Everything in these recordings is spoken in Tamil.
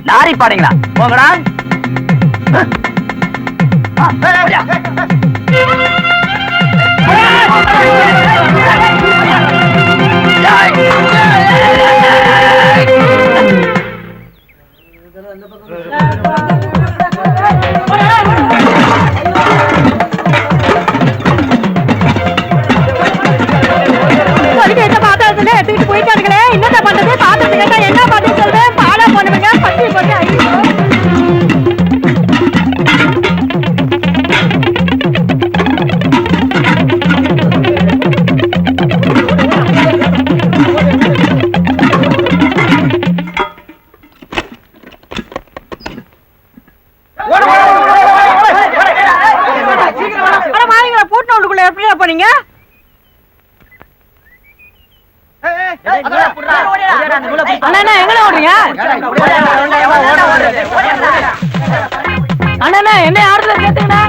லாரி பாடுங்களா போங்கடா. எடுத்துக்கிட்டு போயிட்டாருங்களே, என்னதான் பண்றது? பாத்திரத்தை கேட்டா என்ன பாத்து சொல்றேன்? பாடா பண்ணுவீங்க, பத்தி பண்ணி பூட்டினவுக்குள்ள எப்படியா பண்ணீங்க? அண்ணா எங்க ஓடுறீங்க? அண்ணா என்ன ஆடுறத கேட்டுங்கண்ணா.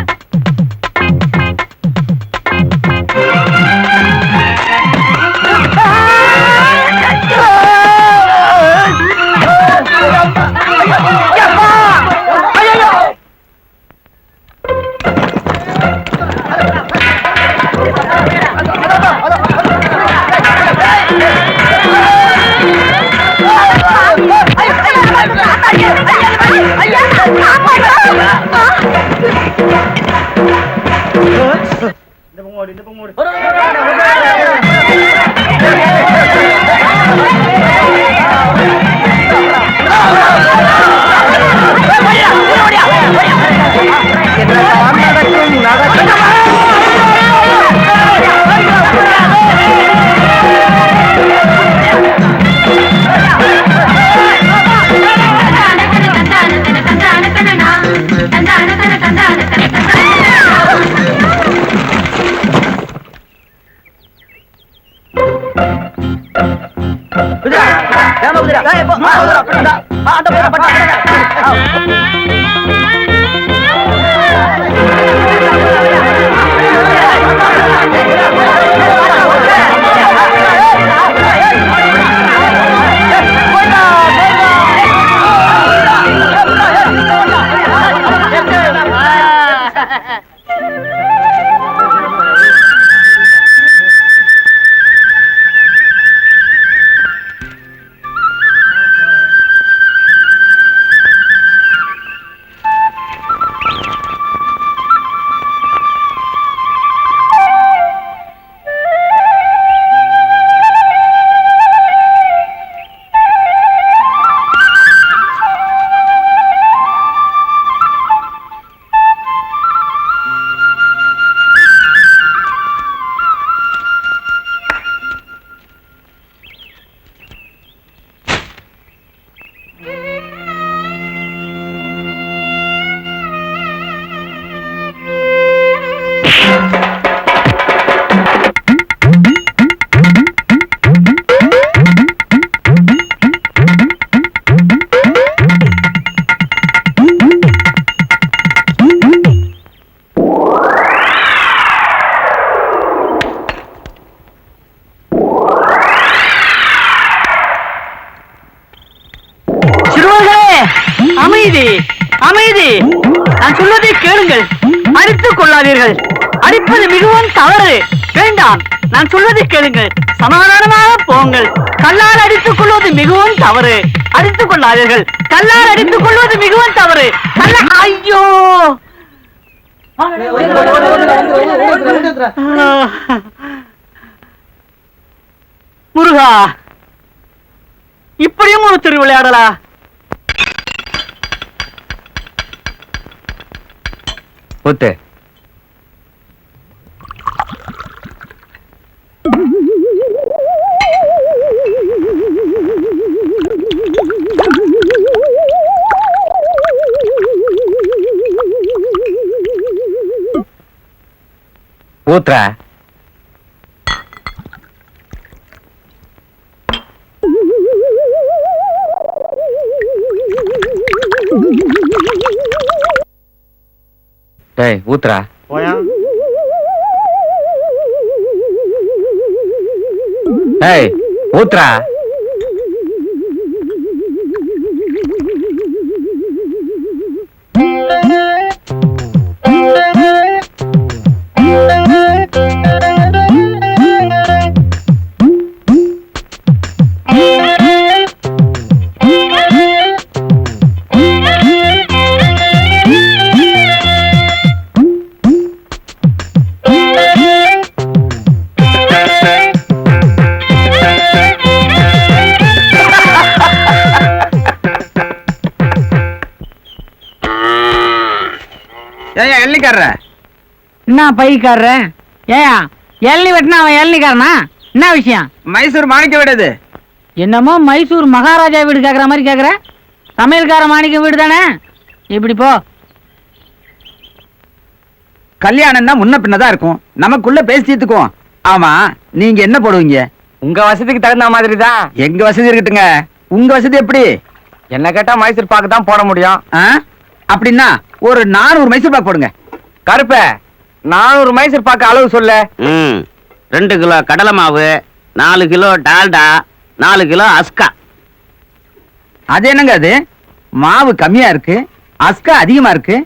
அமைதி அமைதி, நான் சொல்வதை கேளுங்கள். அடித்துக் கொள்ளாதீர்கள். அடிப்பது மிகவும் தவறு. வேண்டாம். நான் சொல்வதை கேளுங்கள். சமாதானமாக போங்கள். கல்லால் அடித்துக் கொள்வது மிகவும் தவறு. அடித்துக் கொள்ளாதீர்கள். கல்லால் அடித்துக் கொள்வது மிகவும் தவறு. ஐயோ, முருகா, இப்படியும் ஒரு திருவிளையாடலா? ஊத்து. ஊத்துறா. டேய் ஊத்துறா. டேய் ஊத்துறா. என்ன பைக்காரர? ஏயா எள்ளி வெட்டினா அவன் எள்ளிக்காரனா? என்ன விஷயம்? மைசூர் மாணிக்க விடுது. என்னமோ மைசூர் மகாராஜா வீடு கேக்குற மாதிரி கேக்குற. சமையல்கார மாணிக்க வீடு தானே? இப்படி போ. கல்யாணம் தான் முன்ன பின்னதான் இருக்கும். நமக்குள்ள பேசிட்டுக்குவோம். ஆமா, நீங்க என்ன போடுவீங்க? உங்க வசதிக்கு தகுந்த மாதிரி தான். எங்க வசதி இருக்கட்டுங்க. உங்க வசதி எப்படி? என்ன கேட்டா மைசூர் பாக்கு தான் போட முடியும். அப்படின்னா ஒரு 400 மைசூர் பாக்கு போடுங்க. கருப்ப 400 மைசூர் பாக்கு அளவு சொல்ல. 2 கிலோ கடலை மாவு, 4 கிலோ டால்டா, 4 கிலோ அஸ்கா. அது என்னங்க அது? மாவு கம்மியா இருக்கு, அஸ்கா அதிகமா இருக்கு.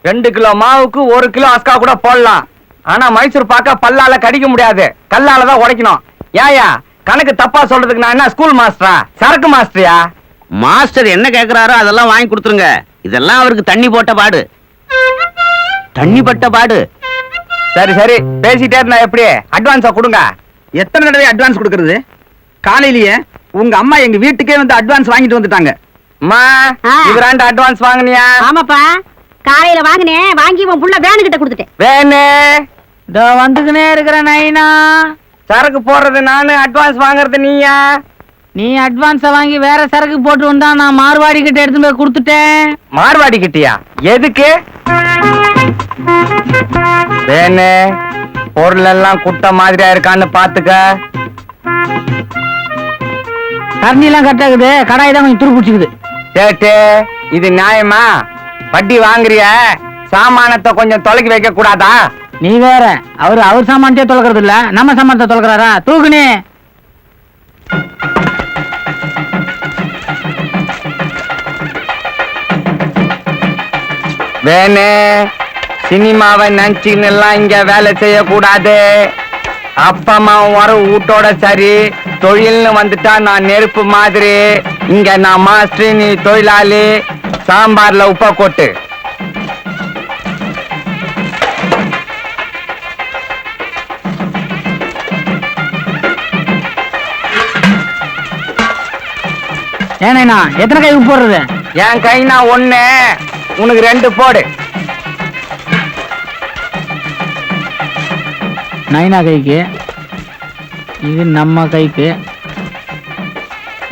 2 கிலோ மாவுக்கு 1 கிலோ அஸ்கா கூட போடலாம். ஆனா மைசூர் பாக்க பல்லால கடிக்க முடியாது, கல்லால தான் உடைக்கணும். ஏயா கணக்கு தப்பா சொல்றதுக்கு நான் என்ன ஸ்கூல் மாஸ்டரா, சரக்கு மாஸ்டரியா? மாஸ்டர் என்ன கேக்குறாரோ அதெல்லாம் வாங்கி கொடுத்துருங்க. இதெல்லாம் அவருக்கு தண்ணி போட்ட பாடு. தண்ணி பட்ட பாடு. சரி சரி, பேசிட்டே இருந்தா எப்படி? அட்வான்ஸா கொடுங்க. எத்தனை தடவை அட்வான்ஸ் கொடுக்கறது? காலையிலேயே உங்க அம்மா எங்க வீட்டுக்கே வந்து அட்வான்ஸ் வாங்கிட்டு வந்துட்டாங்க. அம்மா, இவராண்ட அட்வான்ஸ் வாங்குனியா? ஆமாப்பா, காலையில வாங்கினேன். வாங்கி உன் புள்ள வேனு கிட்ட கொடுத்துட்டேன். வேணு இதோ வந்துக்கினே இருக்கிற நைனா. சரக்கு போடுறது நானு, அட்வான்ஸ் வாங்குறது நீயா? நீ அட்வான்ஸ வாங்கி வேற சரக்கு போட்டு வந்தா நான் மார்வாடி கிட்ட எடுத்து போய் கொடுத்துட்டேன். மார்வாடி கிட்டியா? எதுக்கு? வேணு பொருள் எல்லாம் குட்ட மாதிரியா இருக்கான்னு பாத்துக்க. தண்ணி எல்லாம் கட்டாக்குது, கடாய் தான் கொஞ்சம் துரு பிடிச்சிக்குது. சேட்டு, இது நியாயமா? வட்டி வாங்குறிய, சாமானத்தை கொஞ்சம் தொலைக்கி வைக்க கூடாதா? நீ வேற, அவர் சாமானத்தையே தொலைக்கிறது இல்ல, நம்ம சாமானத்தை தொலைக்கிறாரா? தூக்குனே. வேணு சினிமாவை நினைச்சுன்னு எல்லாம் இங்க வேலை செய்யக்கூடாது. அப்பமா வர வீட்டோட சரி, தொழில்னு வந்துட்டா நான் நெருப்பு மாதிரி. இங்க நான் மாஸ்டர், நீ தொழிலாளி. சாம்பார்ல உப்பை கொட்டு. ஏனா எத்தனை கை உப்பு போடுறது? என் கைனா 1, உனக்கு 2 போடு. நைனா கைக்கு, இது நம்ம கைக்கு,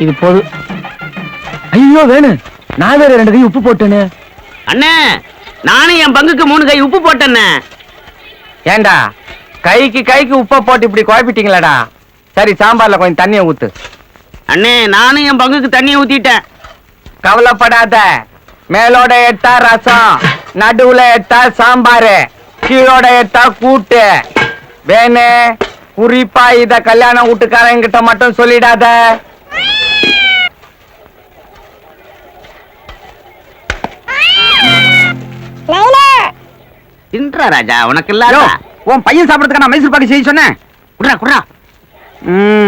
இது பொது. ஐயோ வேணு, நான் வேற 2 கை உப்பு போட்டேன்னு. அண்ணே, நானும் என் பங்குக்கு 3 கை உப்பு போட்டேன்னு. ஏண்டா கைக்கு உப்பை போட்டு இப்படி குழப்பிட்டீங்களாடா? சரி, சாம்பார்ல கொஞ்சம் தண்ணியை ஊத்து. அண்ணே, நானும் என் பங்குக்கு தண்ணியை ஊத்திட்டேன். கவலைப்படாத, மேலோட எடுத்தா ரசம், நடுவுல எடுத்தா சாம்பாரு, கீழோட எடுத்தா கூட்டு. வேணு குறிப்பா இத கல்யாண வீட்டுக்காரங்க கிட்ட மட்டும் சொல்லிடாத. தின்றா ராஜா, உனக்கு இல்லாத. உன் பையன் சாப்பிடறதுக்கு நான் மைசூர் பாக்கு செய்ய சொன்னேன். குடுறா குடுறா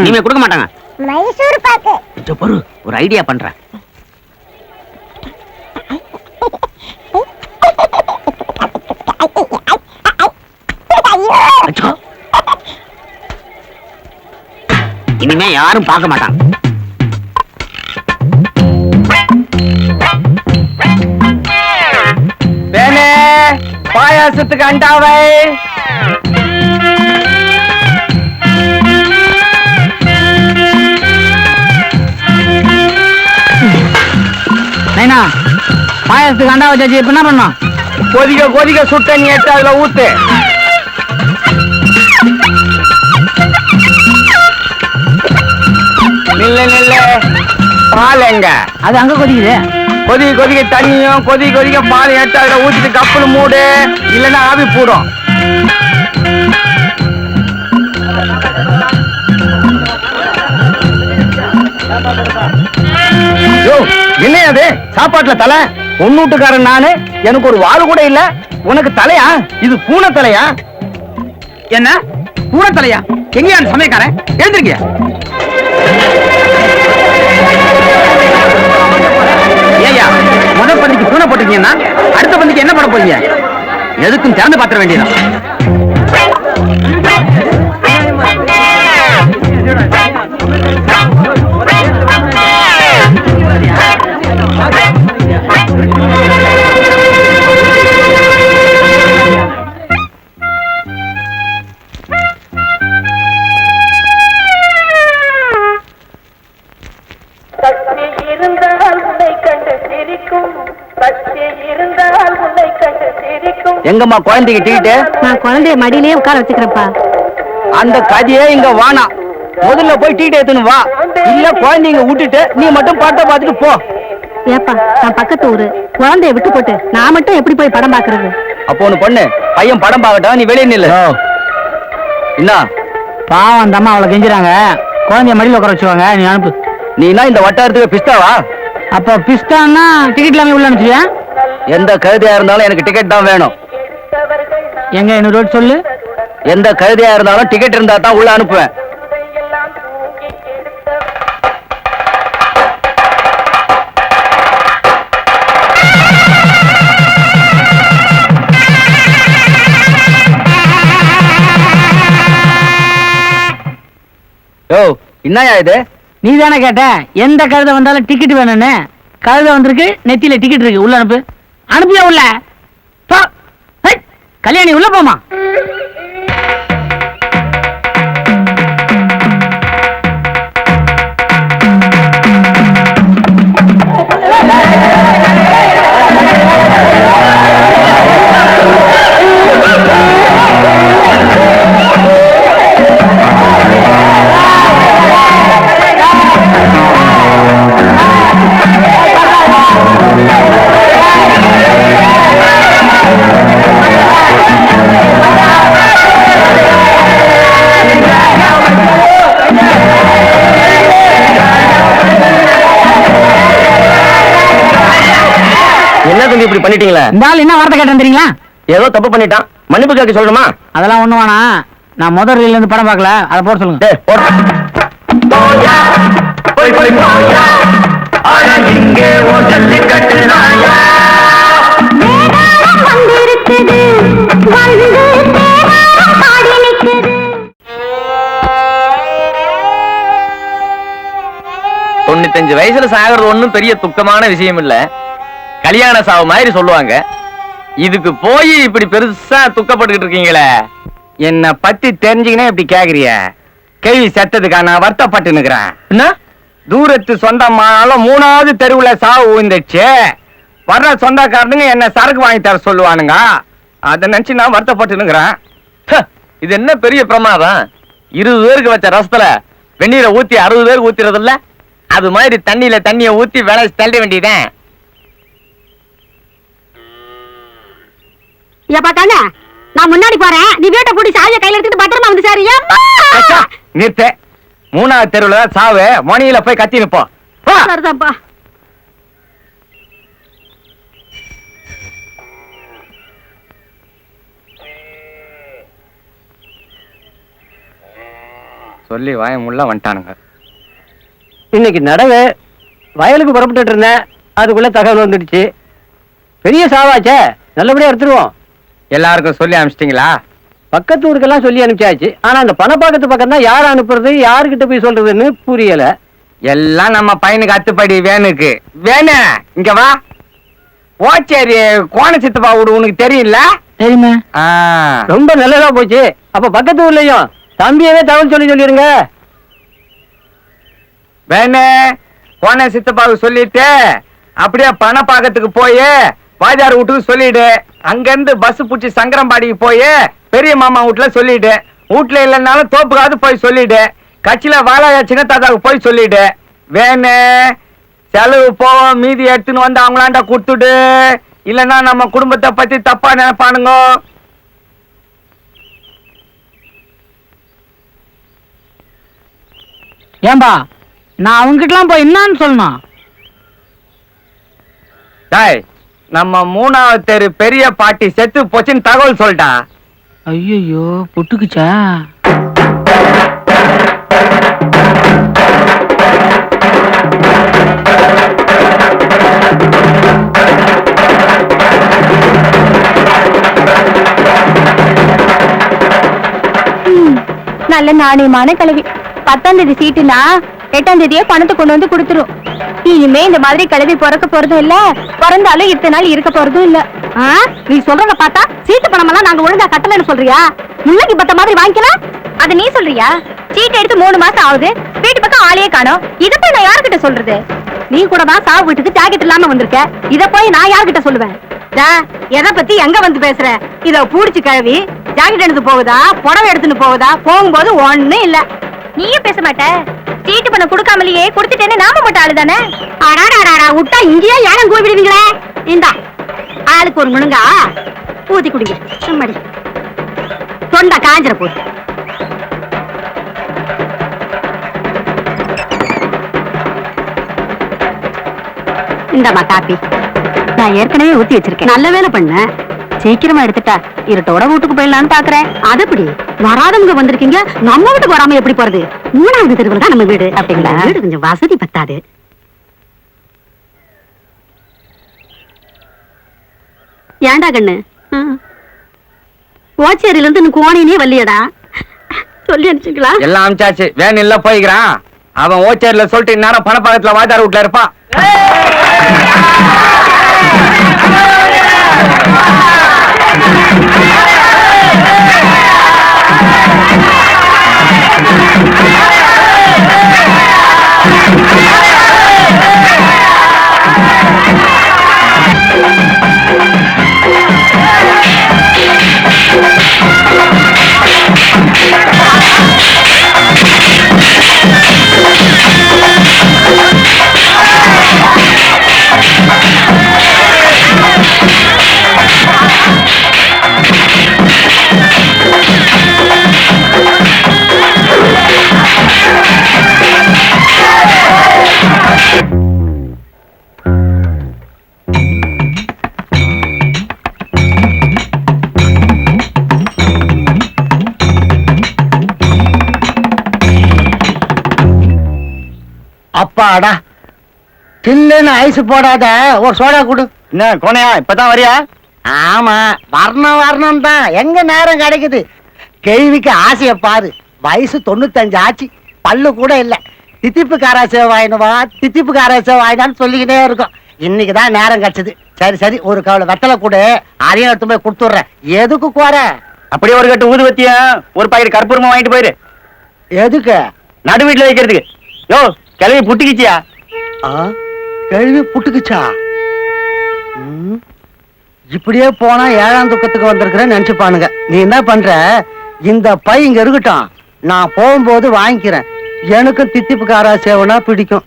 இனிமே கொடுக்க மாட்டாங்க. மைசூர் பாக்கு. கொஞ்சம் பொறு, ஒரு ஐடியா பண்றேன். அச்சோ. இனிமே யாரும் பார்க்க மாட்டாங்க. வேணே பாயாசத்துக்கு அண்டாவை. நைனா பாயசத்துக்கு அண்டா வச்சாச்சு, இப்ப என்ன பண்ணோம்? கொதிக்க கொதிக்க சுட்ட நீ எடுத்து அதுல ஊத்து. நில்லு நில்லு. பால் எங்க? அது அங்க கொதிக்குது. கொதிக்க கொதிக்க தண்ணியும் கொதிக்க கொதிக்க பால் எடுத்து அதுல ஊத்திட்டு கப்பல் மூடு, இல்லைன்னா ஆவி போடும். என்ன அது சாப்பாட்டுல தலை? பொண்ணூட்டுக்காரன் நானு, எனக்கு ஒரு வாள் கூட இல்ல, உனக்கு தலையா? இது பூனை தலையா? என்ன பூனை தலையா? எங்கயா அந்த சமயக்காரன்? எழுந்திருக்கியா? ஏய்யா, முதல் பந்திக்கு பூனை போட்டிருக்கீங்கன்னா அடுத்த பந்திக்கு என்ன பண்ண போறீங்க? எதுக்கும் திறந்து பாத்திர வேண்டியதான். எங்கம்மா குழந்தைக்கு டிக்கெட்டு? நான் குழந்தைய மடியிலேயே உட்கார வச்சுக்கிறேன்ப்பா. அந்த கதையே இங்க வானா. முதல்ல போய் டிக்கெட் எடுத்துன்னு வா, இல்ல குழந்தைங்க விட்டுட்டு நீ மட்டும் படத்தை பார்த்துட்டு போ. ஏப்பா, நான் பக்கத்து ஊரு, குழந்தைய விட்டு போட்டு நான் மட்டும் எப்படி போய் படம் பாக்குறது? அப்போ ஒண்ணு பண்ணு, பையன் படம் பார்க்கட்டும், நீ வெளியே நில்லு. என்ன பாவம் அந்த அம்மா அவளை கெஞ்சுறாங்க, குழந்தைய மடியில உட்கார வச்சுவாங்க, நீ அனுப்பு. நீனா இந்த வட்டாரத்துக்கு பிஸ்தாவா? அப்ப பிஸ்டான்னா டிக்கெட் இல்லாம உள்ள அனுப்பிச்சியா? எந்த கழுதையா இருந்தாலும் எனக்கு டிக்கெட் தான் வேணும். எங்க இன்னொரு ரோட் சொல்லு. எந்த கழுதையா இருந்தாலும் டிக்கெட் இருந்தா தான் உள்ள அனுப்புவேன். யோ, என்னயா இது? நீ தானே கேட்ட எந்த கழுதை வந்தாலும் டிக்கெட் வேணும்னு. கழுதை வந்திருக்கு, நெத்தியில டிக்கெட் இருக்கு, உள்ள அனுப்பு. அனுப்பியா உள்ள? போ. ஹை, கல்யாணி உள்ள போமா. என்ன தம்பி இப்படி பண்ணிட்டீங்களா? இந்த ஆள் என்ன வார்த்தை கேட்டேன் தெரியுங்களா? ஏதோ தப்பு பண்ணிட்டான், மன்னிப்பு கேட்க சொல்லணுமா? அதெல்லாம் ஒண்ணு வேணாம், நான் முதல் ரீல்ல இருந்து படம் பார்க்கல, அதை போட சொல்லுங்க. டேய், போடு. தொண்ணூத்தஞ்சு வயசுல சாகிறது ஒண்ணும் பெரிய துக்கமான விஷயம் இல்ல, கல்யாண சாவு மாதிரி சொல்லுவாங்க. இதுக்கு போய் இப்படி பெருசா துக்கப்பட்டுக்கிட்டு இருக்கீங்களே. என்ன பத்தி தெரிஞ்சுக்கினே இப்படி கேக்குறிய? கேள்வி செத்ததுக்கா நான் வருத்தப்பட்டு நிக்கிறேன். என்ன தூரத்து சொந்தமானாலும் 3வது தெருவுல சாவு விழுந்துச்சு. வர்ற சொந்தக்காரனுங்க என்ன சரக்கு வாங்கி தர சொல்லுவானுங்க, அதை நினைச்சு நான் வருத்தப்பட்டு நிக்கிறேன். இது என்ன பெரிய பிரமாதம்? 20 பேருக்கு வச்ச ரசத்துல வெந்நீரை ஊத்தி 60 பேருக்கு ஊத்திறது இல்ல, அது மாதிரி தண்ணியில தண்ணிய ஊத்தி வேலை தள்ள வேண்டியதேன். ஏப்பா கண்ணா, நான் முன்னாடி போறேன், நீ வீட்டை பூட்டி சாவியை கையில எடுத்துட்டு பத்திரமா வந்து சார். நிறுத்த. 3வது தெருவுல சாவு, மணியில போய் கத்தி நிப்போம். சரிதான்ப்பா. சொல்லி வாயமுள்ள வந்துட்டானுங்க. இன்னைக்கு நடவு வயலுக்கு புறப்பட்டு இருந்தேன், அதுக்குள்ள தகவல் வந்துடுச்சு. பெரிய சாவாச்சே, நல்லபடியா எடுத்துருவோம். எல்லாருக்கும் சொல்லி அனுப்பிச்சிட்டீங்களா? பக்கத்து ஊருக்கெல்லாம் சொல்லி அனுப்பிச்சாச்சு. ஆனா அந்த பணப்பாக்கத்து பக்கம் தான் யார் அனுப்புறது, யாருக்கிட்ட போய் சொல்றதுன்னு புரியல. எல்லாம் நம்ம பையனுக்கு அத்துப்படி வேணுக்கு. வேணு இங்க வா. ஓச்சேரி கோண சித்தப்பா வீடு உனக்கு தெரியல? தெரியுமா? ரொம்ப நல்லதா போச்சு. அப்ப பக்கத்து ஊர்லயும் தம்பியவே தகவல் சொல்லிருங்க. வேணு கோண சித்தப்பாவுக்கு சொல்லிட்டு அப்படியே பணப்பாக்கத்துக்கு போய் வாஜார் வீட்டுக்கு சொல்லிடு. அங்க இருந்து பஸ் புடிச்சு சங்கரம்பாடிக்கு போய் பெரிய மாமா வீட்டுல சொல்லிடு. வீட்டுல இல்லைன்னாலும் தோப்புக்காவது போய் சொல்லிடு. கட்சியில வாழாயா சின்ன தாத்தாவுக்கு போய் சொல்லிடு. வேணு செலவு போவோம், மீதி எடுத்துன்னு வந்து அவங்களாண்ட கொடுத்துடு. இல்லைன்னா நம்ம குடும்பத்தை பத்தி தப்பா நினைப்பானுங்க. ஏன்பா நான் அவங்கிட்டலாம் போய் என்னன்னு சொல்லணும்? டாய், நம்ம 3வது தெரு பெரிய பாட்டி செத்து போச்சுன்னு தகவல் சொல்லிட்டா. ஐயோ புட்டுக்குச்சா? நல்ல நாணயமான கல்வி. 10ஆம் தேதி சீட்டுனா 8ஆம் தேதியே பணத்தை கொண்டு வந்து கொடுத்துரும். இனிமே இந்த மாதிரி கிளவி பிறக்க போறதும் இல்ல, பிறந்தாலும் இத்தனை நாள் இருக்க போறதும் இல்ல. நீ சொல்றத பார்த்தா சீட்டு பணம் எல்லாம் நாங்க ஒழுங்கா கட்டலன்னு சொல்றியா? முன்னகி பத்த மாதிரி வாங்கிக்கலாம். அத நீ சொல்றியா? சீட்டு எடுத்து 3 மாசம் ஆகுது, வீட்டு பக்கம் ஆளையே காணோம். இத போய் நான் யாருக்கிட்ட சொல்றது? நீ கூட தான் சாவு வீட்டுக்கு ஜாக்கெட் இல்லாம வந்திருக்க. இத போய் நான் யாருக்கிட்ட சொல்லுவேன்? எதை பத்தி எங்க வந்து பேசுற? இத பூடிச்சு கழுவி ஜாக்கெட் எடுத்து போகுதா, புடவை எடுத்துன்னு போகுதா? போகும்போது ஒண்ணும் இல்ல. நீயும் பேச மாட்ட. சீட்டு பண்ண கொடுக்காமலேயே கொடுத்துட்டேன்னு நாம மட்டும் ஆளு தானே. அடாடாடா விட்டா இங்கேயே யாரும் கூப்பிடுவீங்களே. இந்தா ஆளுக்கு ஒரு முழுங்கா ஊத்தி குடிங்க. சும்மாடி தொண்டா காஞ்சிர போட்டு. இந்தாமா காப்பி. நான் ஏற்கனவே ஊத்தி வச்சிருக்கேன். நல்ல வேலை பண்ண, சீக்கிரமா எடுத்துட்டா இருட்டோட வீட்டுக்கு போயிடலான்னு பாக்குறேன். அது எப்படி வராதவங்க வந்திருக்கீங்க, நம்ம வீட்டுக்கு வராம எப்படி போறது? 3வது தெருவில் தான் நம்ம வீடு. அப்படிங்களா? வீடு கொஞ்சம் வசதி பத்தாது. ஏண்டா கண்ணு, ஓச்சேரியில இருந்து எனக்கு ஓனையே வல்லியடா. சொல்லி அனுப்பிச்சுங்களா? எல்லாம் அமிச்சாச்சு. வேன் இல்ல போய்க்கிறான். அவன் ஓச்சேரியில சொல்லிட்டு இந்நேரம் பணப்பாக்கத்துல வாஜார் வீட்டுல இருப்பான். அப்பாடா, சில்லுன்னு ஐஸ் போடாத ஒரு சோடா குடு. என்ன கோனையா, இப்பதான் வரியா? ஆமா, வரணும் தான். எங்க நேரம் கிடைக்குது? கேள்விக்கு ஆசைய பாரு. வயசு 95 ஆச்சு, பல்லு கூட இல்ல. தித்திப்பு காராசேவை வாங்கினுவா, தித்திப்பு காராசேவை வாங்கினான்னு சொல்லிக்கிட்டே இருக்கும். இன்னைக்குதான் நேரம் கிடைச்சது. சரி சரி, ஒரு கவலை வெத்தலை கூட அதையும் எடுத்து போய் கொடுத்துட்றேன். எதுக்கு கோர? அப்படியே ஒரு கட்டு ஊதுவத்தியா, ஒரு பாக்கெட் கற்பூரமா வாங்கிட்டு போயிரு. எதுக்கு? நடு வீட்டுல வைக்கிறதுக்கு. யோ கிளவி புட்டிக்கிச்சியா? கேள்வி புட்டுக்குச்சா? இப்படியே போனா 7ஆம் துக்கத்துக்கு வந்திருக்கிறேன்னு நினைச்சுப்பானுங்க. நீ என்ன பண்ற, இந்த பை இங்க இருக்கட்டும், நான் போகும்போது வாங்கிக்கிறேன். எனக்கு தித்திப்பு காரா சேவனா பிடிக்கும்.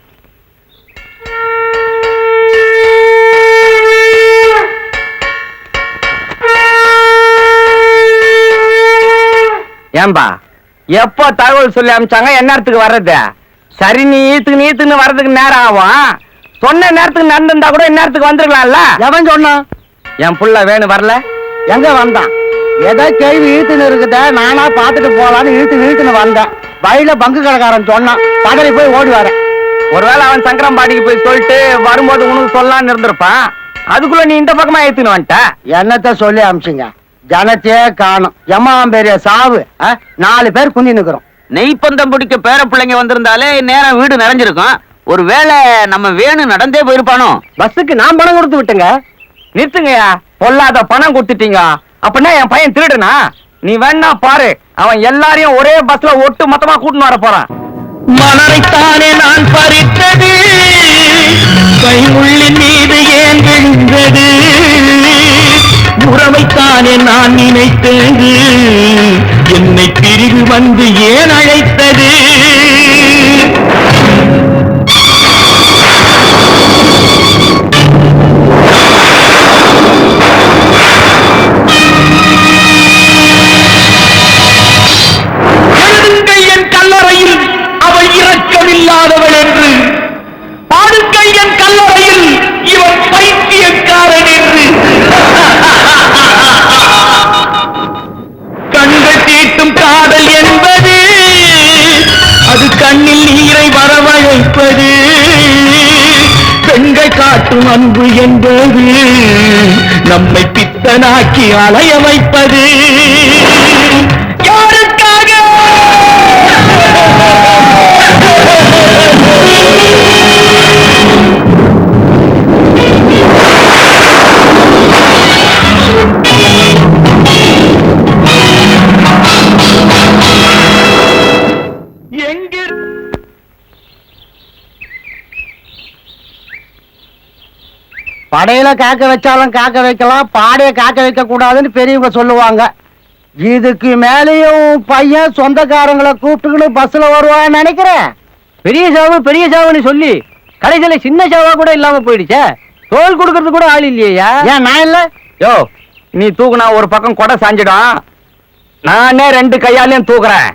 ஏம்பா, எப்போ தகவல் சொல்லி அமிச்சாங்க, என்ன நேரத்துக்கு வர்றது? சரி, நீ ஈத்துன்னு வர்றதுக்கு நேரம் ஆகும். சொன்ன நேரத்துக்கு நடந்திருந்தா கூட நேரத்துக்கு வந்துருக்கலாம்ல. எவன் சொன்னான்? என் புள்ள வேணும் வரல. எங்க வந்தான்? ஏதோ கேள்வி இழுத்துன்னு இருக்குத, நானா பாத்துட்டு போலான்னு இழுத்துன்னு வந்தேன். வழியில பங்கு கடைக்காரன் சொன்னான், பதறி போய் ஓடி வரேன். ஒருவேளை அவன் சங்கரம்பாடிக்கு போய் சொல்லிட்டு வரும்போது உனக்கு சொல்லலாம்னு இருந்திருப்பான். அதுக்குள்ள நீ இந்த பக்கமா ஏத்துன்னு வந்துட்ட. என்னத்த சொல்லி அமிச்சுங்க, ஜனத்தையே காணும். எம்மாம் பெரிய சாவு. 4 பேர் குந்தி நிக்கிறோம். நெய்ப்பந்தம் பிடிக்க பேர பிள்ளைங்க வந்திருந்தாலே நேரம் வீடு நிறைஞ்சிருக்கும். ஒருவேளை நம்ம வேணு நடந்தே போயிருப்பானோ. பஸ்ஸுக்கு நான் பணம் கொடுத்து விட்டுங்க. நிறுத்துங்கய்யா, பொல்லாத பணம் கொடுத்துட்டீங்க. அப்படின்னா என் பையன் திருடுனா? நீ வேணா பாரு, அவன் எல்லாரையும் ஒரே பஸ்ல ஒட்டு மொத்தமா கூட்டின்னு வர போறான். மலரைத்தானே நான் பறித்தது, கைமுள்ளின் மீது ஏன் விழுந்தது, உறவைத்தானே நான் நினைத்தது, என்னை பிரிவு வந்து ஏன் அழைத்தது. எழுதுங்கள் என் கல்லறையில் அவள் இரக்கமில்லாதவள் என்று, பாடுங்கள் என் கல்லறையில் இவன் பைத்தியக்காரன் என்று. கண்கள் தீட்டும் காதல் என்பது அது கண்ணில் நீரை வரவழைப்பது, பெண்கள் காட்டும் அன்பு என்பது நம்மை பித்தனாக்கி அலைய வைப்பது. யாருக்காக? எங்கே படையில காக்க வச்சாலும் காக்க வைக்கலாம், பாடைய காக்க வைக்க கூடாதுன்னு பெரியவங்க சொல்லுவாங்க. இதுக்கு மேலேயும் பையன் சொந்தக்காரங்களை கூப்பிட்டுக்கிட்டு பஸ்ல வருவான்னு நினைக்கிறேன். பெரிய சாவுன்னு சொல்லி கடைசியில சின்ன சாவா கூட இல்லாம போயிடுச்சே. தோல் கொடுக்கறது கூட ஆள் இல்லையா? ஏன் நான் இல்ல? யோ, நீ தூக்குனா ஒரு பக்கம் கொடை சாஞ்சிடும். நானே 2 கையாலையும் தூக்குறேன்.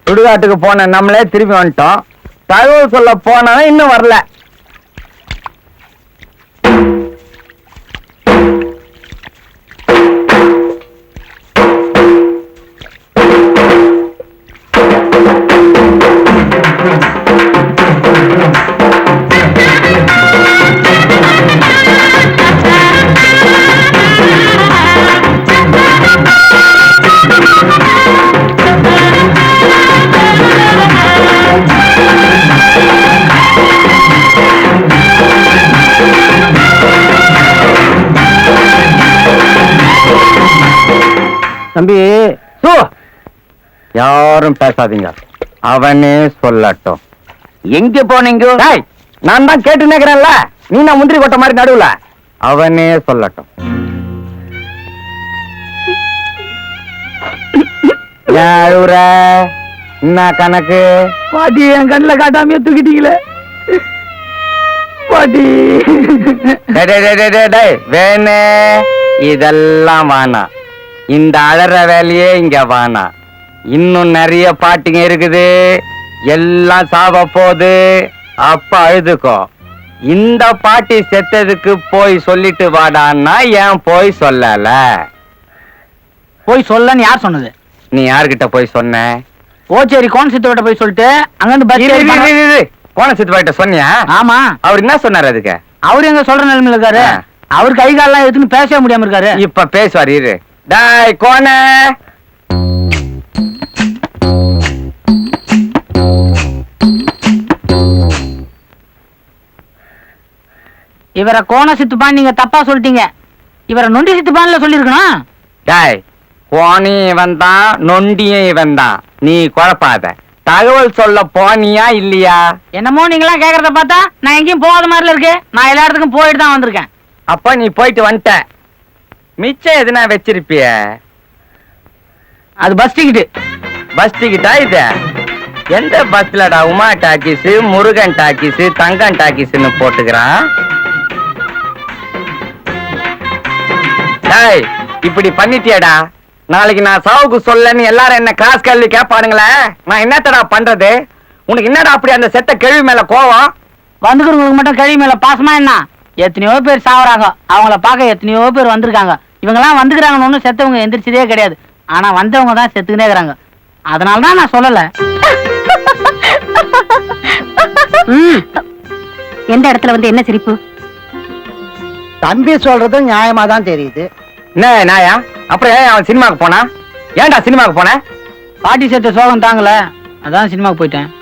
சுடுகாட்டுக்கு போன நம்மளே திரும்பி வந்துட்டோம். தகவல் சொல்ல போனா இன்னும் வரல. தம்பி, யாரும் பேசாதீங்க, அவனே சொல்லட்டும். எங்க போனீங்க? டேய், நான் தான் கேட்டு நிக்கிறேன்ல, நீ நான் முந்திரி கொட்ட மாதிரி நடுவுல. அவனே சொல்லட்டும். ஏன் அழுவுற? என்ன கணக்கு? பாட்டி என் கண்ணுல காட்டாமையே தூக்கிட்டீங்களே பாட்டி. டேய், டேய், டேய், டேய், டேய், வேணே இதெல்லாம் வேணாம். இந்த அழற வேலையே இங்க வேணாம். இன்னும் நிறைய பாட்டிங்க இருக்குது, எல்லாம் சாவ போகுது. அப்ப அழுதுக்கோ. இந்த பாட்டி செத்ததுக்கு போய் சொல்லிட்டு வாடான்னா ஏன் போய் சொல்லல? போய் சொல்லன்னு யார் சொன்னது? நீ யார்கிட்ட போய் சொன்ன? ஓச்சேரி கோணசித்தோட போய் சொல்லிட்டு அங்கிருந்து பஸ். கோணசித்துப்பாட்ட சொன்னியா? ஆமா. அவர் என்ன சொன்னாரு அதுக்கு? அவரு எங்க சொல்ற நிலைமையில இருக்காரு. அவரு கை காலெல்லாம் எடுத்துன்னு பேசவே முடியாம இருக்காரு. இப்ப பேசுவார் இரு. டாய் கோண, இவரை கோண சித்துப்பான் நீங்க தப்பா சொல்லிட்டீங்க. இவரை நொண்டி சித்துப்பான்ல சொல்லிருக்கணும். டாய், கோணியும் இவன் தான், நொண்டியும் இவன் தான். நீ குழப்பாத. தகவல் சொல்ல போனியா இல்லையா? என்னமோ நீங்களாம் கேக்குறத பார்த்தா நான் எங்கேயும் போகாத மாதிரில இருக்கு. நான் எல்லா இடத்துக்கும் போயிட்டு தான் வந்திருக்கேன். அப்ப நீ போயிட்டு வந்துட்ட. மிச்சம் எதுனா வச்சிருப்பிய? அது பஸ் டிக்கெட். பஸ் டிக்கெட்டா இது? எந்த பஸ்லடா உமா டாக்கிஸ், முருகன் டாக்கிஸ், தங்கன் டாக்கிஸ்னு போட்டுக்கிறான்? டேய், இப்படி பண்ணிட்டியடா. நாளைக்கு நான் சாவுக்கு சொல்லன்னு எல்லாரும் என்ன கிளாஸ் கேள்வி கேட்பானுங்களே, நான் என்னத்தடா பண்றது? உனக்கு என்னடா அப்படி அந்த செத்த கேள்வி மேல கோவம்? வந்துக்கிறவங்களுக்கு மட்டும் கழிவு மேல பாசமா என்ன? எத்தனையோ பேர் சாவறாங்க, அவங்கள பார்க்க எத்தனையோ பேர் வந்திருக்காங்க. இவங்கெல்லாம் வந்துக்கிறாங்கன்னு ஒன்றும் செத்தவங்க எந்திரிச்சதே கிடையாது. ஆனா வந்தவங்க தான் செத்துக்கிட்டே இருக்கிறாங்க. அதனால தான் நான் சொல்லல. எந்த இடத்துல வந்து என்ன சிரிப்பு? தம்பி சொல்றதும் நியாயமா தான் தெரியுது. என்ன நாயா? அப்புறம் ஏன் அவன் சினிமாக்கு போனா? ஏன்டா சினிமாக்கு போன? பாட்டி செத்த சோகம் தாங்கல, அதான் சினிமாவுக்கு போயிட்டேன்.